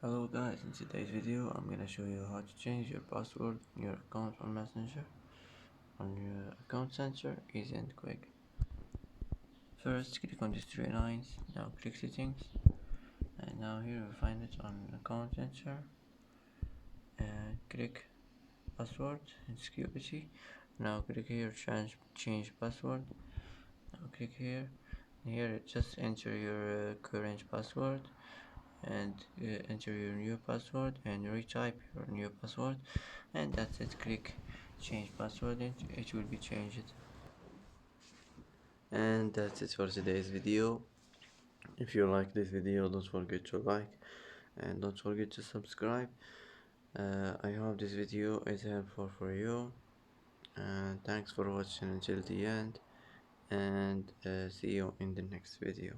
Hello guys, in today's video I'm gonna show you how to change your password on your account on Messenger on your account center, easy and quick. First click on these three lines, now click settings, and now here you find it on account center, and click password and security. Now click here change password. Now click here just enter your current password and enter your new password and retype your new password, and that's it. Click change password and it will be changed. And that's it for today's video. If you like this video, don't forget to like and don't forget to subscribe. I hope this video is helpful for you, and thanks for watching until the end, and see you in the next video.